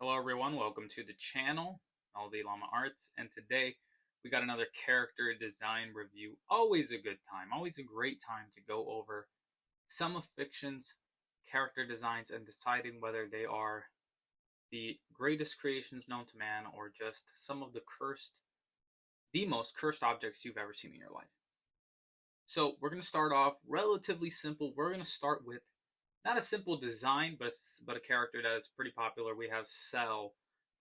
Hello everyone, welcome to the channel, LD Llama Arts, and today we got another character design review. Always a good time, always a great time to go over some of fiction's character designs and deciding whether they are the greatest creations known to man or just some of the most cursed objects you've ever seen in your life. So we're going to start off relatively simple. We're going to start with not a simple design, but a character that is pretty popular. We have Cell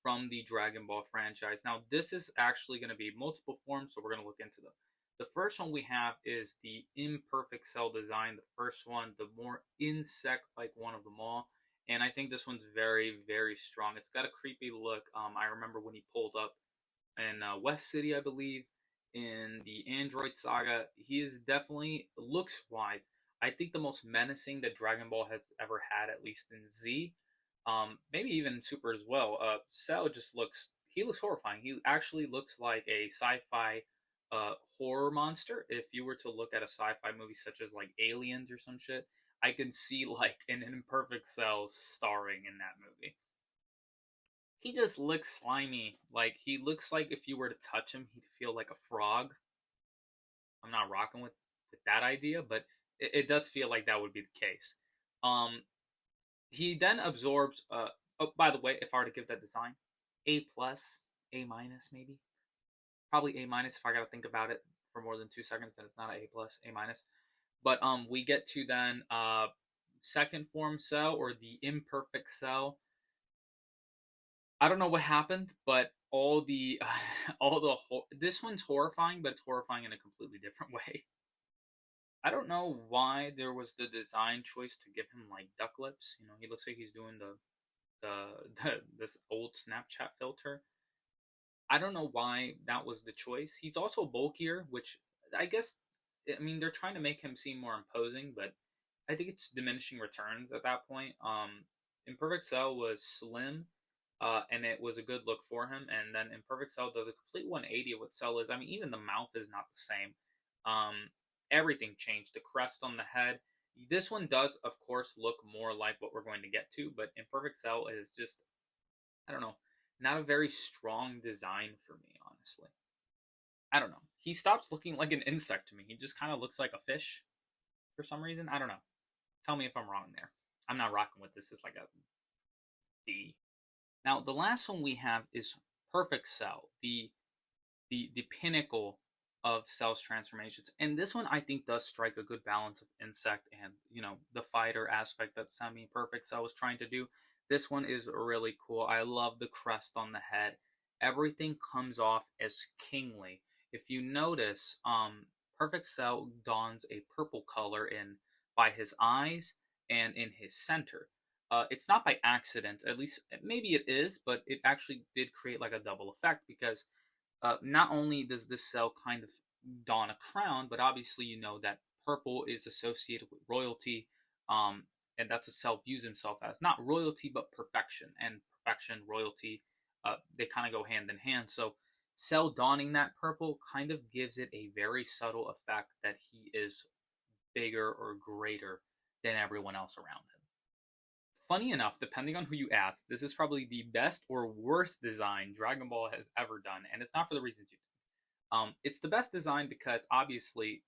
from the Dragon Ball franchise. Now, this is actually going to be multiple forms, so we're going to look into them. The first one we have is the imperfect Cell design. The first one, the more insect-like one of them all, and I think this one's very, very strong. It's got a creepy look. I remember when he pulled up in West City, I believe, in the Android Saga. He is definitely looks wise. I think the most menacing that Dragon Ball has ever had, at least in Z, maybe even in Super as well. Cell just looks horrifying. He actually looks like a sci-fi horror monster. If you were to look at a sci-fi movie such as like Aliens or some shit, I can see like an imperfect Cell starring in that movie. He just looks slimy. Like he looks like if you were to touch him, he'd feel like a frog. I'm not rocking with that idea, but it does feel like that would be the case. Um, he then absorbs. Oh, by the way, if I were to give that design, A plus, A minus, maybe probably A minus if I got to think about it for more than 2 seconds. Then it's not an A plus, A minus. But we get to then second form Cell or the imperfect Cell. I don't know what happened, but all the this one's horrifying, but it's horrifying in a completely different way. I don't know why there was the design choice to give him like duck lips. You know, he looks like he's doing the this old Snapchat filter. I don't know why that was the choice. He's also bulkier, which I guess I mean they're trying to make him seem more imposing, but I think it's diminishing returns at that point. Imperfect Cell was slim, and it was a good look for him. And then Imperfect Cell does a complete 180 of what Cell is. I mean, even the mouth is not the same. Everything changed. The crest on the head. This one does, of course, look more like what we're going to get to, but Imperfect Cell is just, I don't know, not a very strong design for me, honestly. I don't know. He stops looking like an insect to me. He just kind of looks like a fish for some reason. I don't know. Tell me if I'm wrong there. I'm not rocking with this. It's like a D. Now, the last one we have is Perfect Cell, the pinnacle of Cell's transformations. And this one I think does strike a good balance of insect and, you know, the fighter aspect that Semi Perfect Cell was trying to do. This one is really cool. I love the crest on the head. Everything comes off as kingly. If you notice, Perfect Cell dons a purple color in by his eyes and in his center. It's not by accident, at least maybe it is, but it actually did create like a double effect because not only does this cell kind of don a crown, but obviously you know that purple is associated with royalty, and that's what Cell views himself as. Not royalty, but perfection. And perfection, royalty, they kind of go hand in hand. So Cell donning that purple kind of gives it a very subtle effect that he is bigger or greater than everyone else around him. Funny enough, depending on who you ask, this is probably the best or worst design Dragon Ball has ever done, and it's not for the reasons you think. It's the best design because obviously,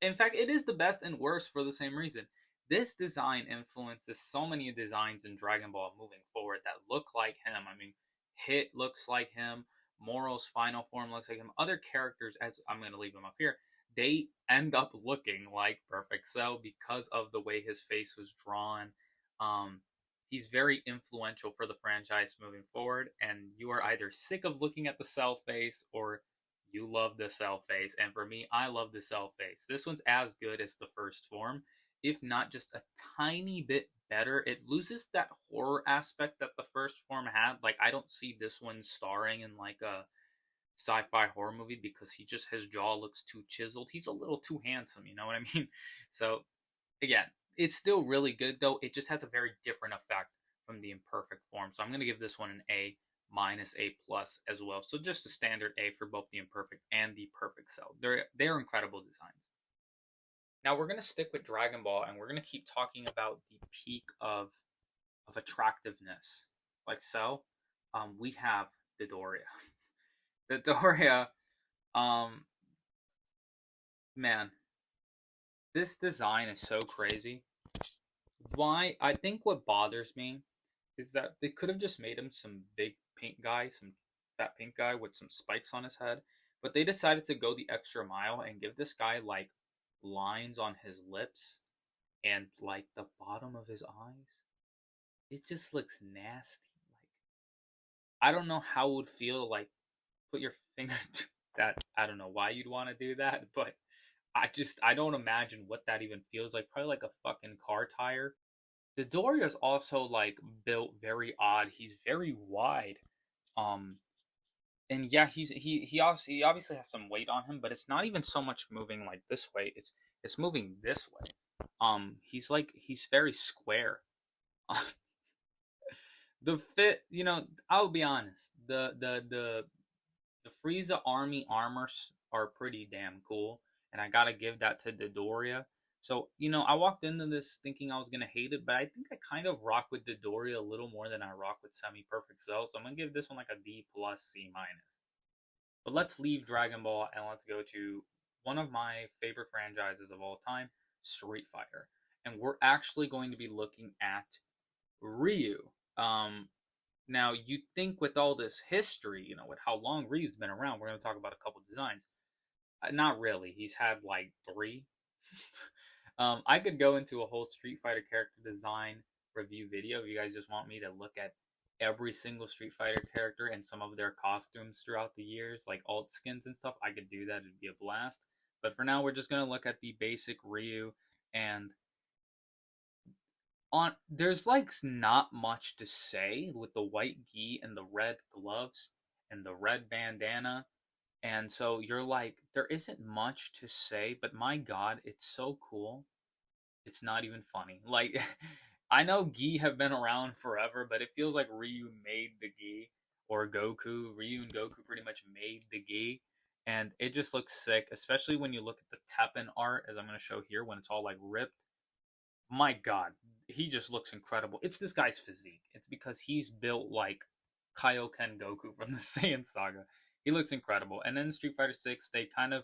in fact, it is the best and worst for the same reason. This design influences so many designs in Dragon Ball moving forward that look like him. I mean, Hit looks like him. Moro's final form looks like him. Other characters, as I'm going to leave them up here, they end up looking like Perfect Cell because of the way his face was drawn. Um, he's very influential for the franchise moving forward, and you are either sick of looking at the Cell face or you love the Cell face. And for me, I love the Cell face. This one's as good as the first form, if not just a tiny bit better. It loses that horror aspect that the first form had. Like, I don't see this one starring in like a sci-fi horror movie because he just his jaw looks too chiseled. He's a little too handsome, you know what I mean? So again, it's still really good though. It just has a very different effect from the imperfect form. So I'm going to give this one an A minus, A plus as well. So just a standard A for both the imperfect and the perfect cell. They're incredible designs. Now we're going to stick with Dragon Ball and we're going to keep talking about the peak of attractiveness like so. We have Dodoria. Dodoria, um, man, this design is so crazy. Why? I think what bothers me is that they could have just made him some big pink guy, some fat pink guy with some spikes on his head, but they decided to go the extra mile and give this guy like lines on his lips and like the bottom of his eyes. It just looks nasty. Like I don't know how it would feel like put your finger to that. I don't know why you'd want to do that, but I don't imagine what that even feels like. Probably like a fucking car tire. The Doria is also like built very odd. He's very wide. Um and yeah, he obviously has some weight on him, but it's not even so much moving like this way. It's moving this way. He's very square. The fit, I'll be honest. The Frieza army armors are pretty damn cool, and I gotta give that to Dodoria. So, I walked into this thinking I was gonna hate it, but I think I kind of rock with Dodoria a little more than I rock with Semi Perfect Cell. So I'm gonna give this one like a D plus C minus. But let's leave Dragon Ball and let's go to one of my favorite franchises of all time, Street Fighter. And we're actually going to be looking at Ryu. Now, you'd think with all this history, with how long Ryu's been around, we're going to talk about a couple designs. Not really. He's had like three. I could go into a whole Street Fighter character design review video if you guys just want me to look at every single Street Fighter character and some of their costumes throughout the years, like alt skins and stuff. I could do that. It'd be a blast. But for now, we're just going to look at the basic Ryu, and there's like not much to say with the white gi and the red gloves and the red bandana, and so you're like, there isn't much to say, but my god, it's so cool. It's not even funny. Like, I know gi have been around forever, but it feels like Ryu made the gi, or Ryu and Goku pretty much made the gi, and it just looks sick, especially when you look at the Teppen art, as I'm going to show here, when it's all like ripped. My god, he just looks incredible. It's this guy's physique. It's because he's built like Kaioken Goku from the Saiyan saga. He looks incredible. And then Street Fighter 6, they kind of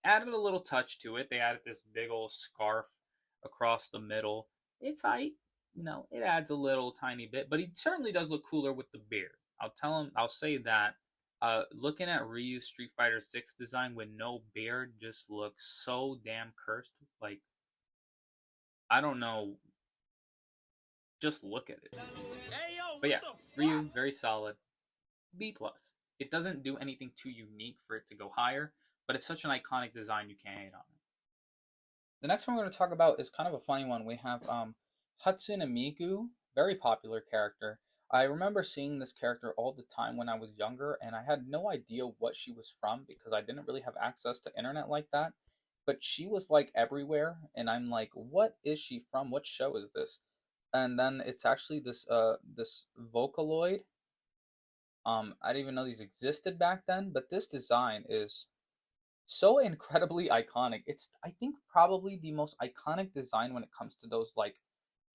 added a little touch to it. They added this big old scarf across the middle. It's height, it adds a little tiny bit, but he certainly does look cooler with the beard. I'll say that. Looking at Ryu's Street Fighter 6 design with no beard just looks so damn cursed. Like, I don't know. Just look at it. But yeah, Ryu, very solid. B plus. It doesn't do anything too unique for it to go higher, but it's such an iconic design you can't hate on it. The next one we're going to talk about is kind of a funny one. We have Hatsune Miku, very popular character. I remember seeing this character all the time when I was younger, and I had no idea what she was from because I didn't really have access to internet like that. But she was like everywhere, and I'm like, what is she from? What show is this? And then it's actually this Vocaloid. I didn't even know these existed back then, but this design is so incredibly iconic. It's, I think, probably the most iconic design when it comes to those like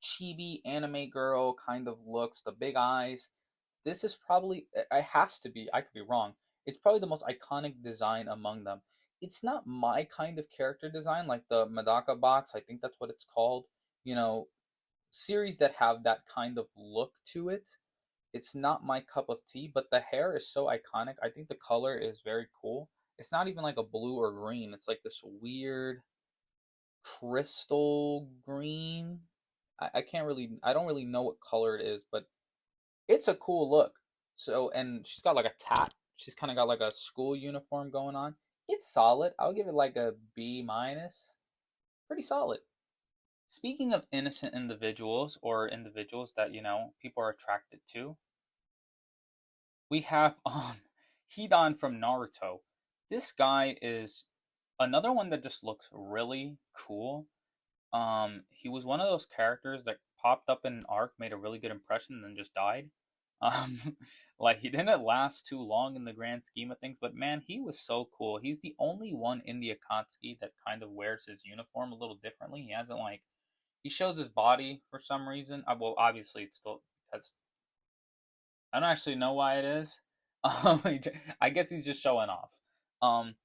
chibi anime girl kind of looks, the big eyes. This is probably, it has to be, I could be wrong. It's probably the most iconic design among them. It's not my kind of character design, like the Medaka box, I think that's what it's called. You know, series that have that kind of look to it. It's not my cup of tea, but the hair is so iconic. I think the color is very cool. It's not even like a blue or green. It's like this weird crystal green. I don't really know what color it is, but it's a cool look. So, and she's got like a tat. She's kind of got like a school uniform going on. It's solid. I'll give it like a B minus. Pretty solid. Speaking of innocent individuals or individuals that, people are attracted to, we have Hidan from Naruto. This guy is another one that just looks really cool. He was one of those characters that popped up in an arc, made a really good impression, and then just died. Um, like he didn't last too long in the grand scheme of things, but man, he was so cool. He's the only one in the Akatsuki that kind of wears his uniform a little differently. He hasn't like he shows his body for some reason. Well, obviously it's still because I don't actually know why it is. I guess he's just showing off. Um,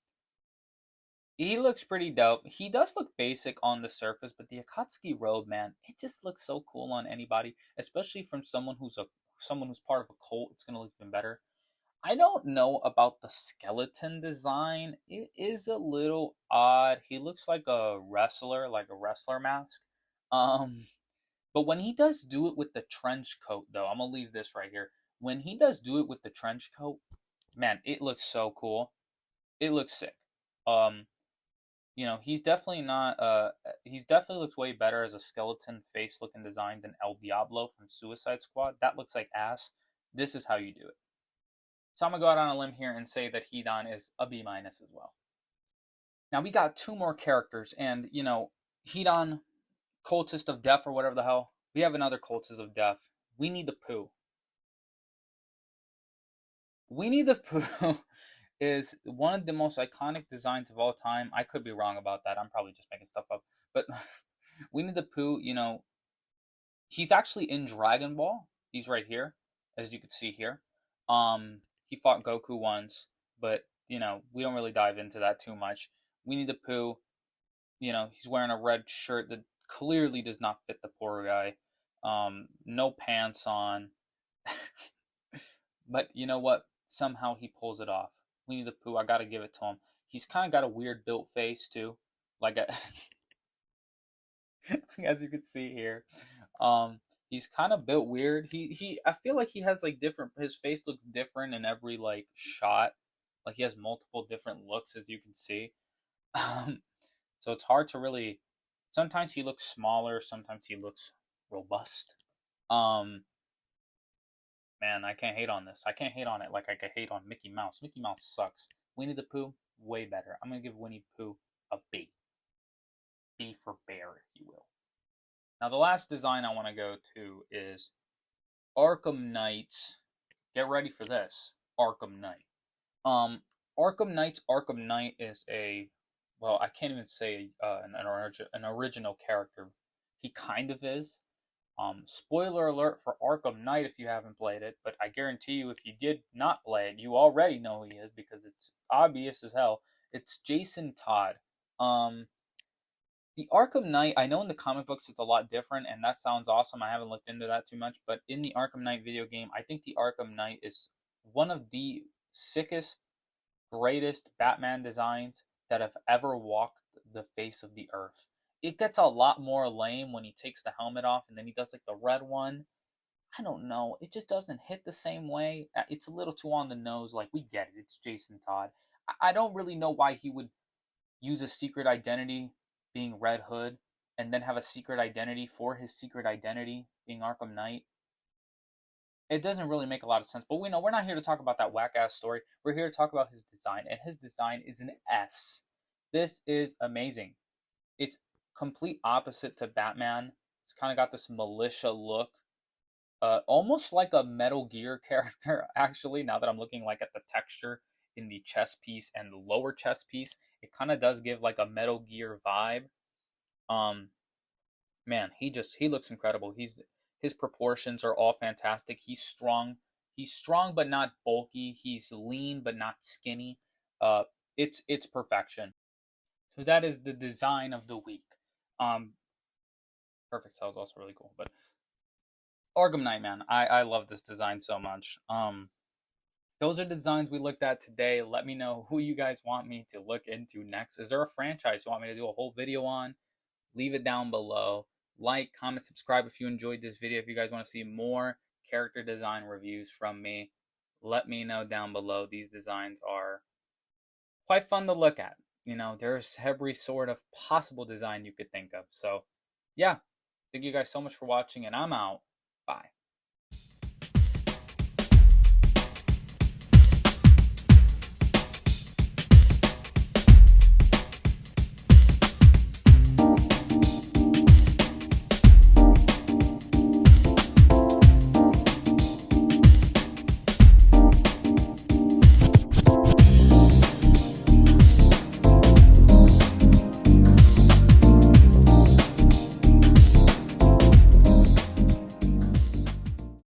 he looks pretty dope. He does look basic on the surface, but the Akatsuki robe, man, it just looks so cool on anybody, especially from someone who's part of a cult. It's gonna look even better. I don't know about the skeleton design. It is a little odd. He looks like a wrestler mask. Um, but when he does do it with the trench coat, though, I'm gonna leave this right here. When he does do it with the trench coat, man, it looks so cool. It looks sick. Um, he's definitely not. He's definitely looks way better as a skeleton face looking design than El Diablo from Suicide Squad. That looks like ass. This is how you do it. So I'm gonna go out on a limb here and say that Hidan is a B minus as well. Now we got two more characters, and Hidan, Cultist of Death or whatever the hell. We have another Cultist of Death. Winnie the Pooh. Winnie the Pooh is one of the most iconic designs of all time. I could be wrong about that. I'm probably just making stuff up. But Winnie the Pooh, he's actually in Dragon Ball. He's right here, as you can see here. He fought Goku once, but we don't really dive into that too much. Winnie the Pooh, he's wearing a red shirt that clearly does not fit the poor guy. No pants on. But you know what? Somehow he pulls it off. Winnie the Pooh, I gotta give it to him. He's kind of got a weird built face too, like as you can see here. He's kind of built weird. I feel like he has like different. His face looks different in every like shot. Like he has multiple different looks, as you can see. So it's hard to really. Sometimes he looks smaller. Sometimes he looks robust. Man, I can't hate on this. I can't hate on it like I could hate on Mickey Mouse. Mickey Mouse sucks. Winnie the Pooh, way better. I'm gonna give Winnie the Pooh a B. B for bear, if you will. Now the last design I want to go to is Arkham Knight's. Get ready for this. Arkham Knight. Arkham Knight's Arkham Knight is I can't even say an original character. He kind of is. Spoiler alert for Arkham Knight if you haven't played it, but I guarantee you if you did not play it, you already know who he is because it's obvious as hell. It's Jason Todd. The Arkham Knight, I know in the comic books it's a lot different, and that sounds awesome. I haven't looked into that too much, but in the Arkham Knight video game, I think the Arkham Knight is one of the sickest, greatest Batman designs that have ever walked the face of the earth. It gets a lot more lame when he takes the helmet off and then he does like the red one. I don't know. It just doesn't hit the same way. It's a little too on the nose. Like, we get it. It's Jason Todd. I don't really know why he would use a secret identity being Red Hood and then have a secret identity for his secret identity being Arkham Knight. It doesn't really make a lot of sense. But we're not here to talk about that whack-ass story. We're here to talk about his design. And his design is an S. This is amazing. It's complete opposite to Batman. It's kind of got this militia look, almost like a Metal Gear character. Actually, now that I'm looking like at the texture in the chest piece and the lower chest piece, it kind of does give like a Metal Gear vibe. Man, he looks incredible. His proportions are all fantastic. He's strong. He's strong but not bulky. He's lean but not skinny. It's perfection. So that is the design of the week. Perfect Cell is also really cool, but Arkham Knight, man, I love this design so much. Those are the designs we looked at today. Let me know who you guys want me to look into next. Is there a franchise you want me to do a whole video on? Leave it down below. Like, comment, subscribe if you enjoyed this video. If you guys want to see more character design reviews from me, let me know down below. These designs are quite fun to look at. There's every sort of possible design you could think of. So, yeah. Thank you guys so much for watching, and I'm out. Bye.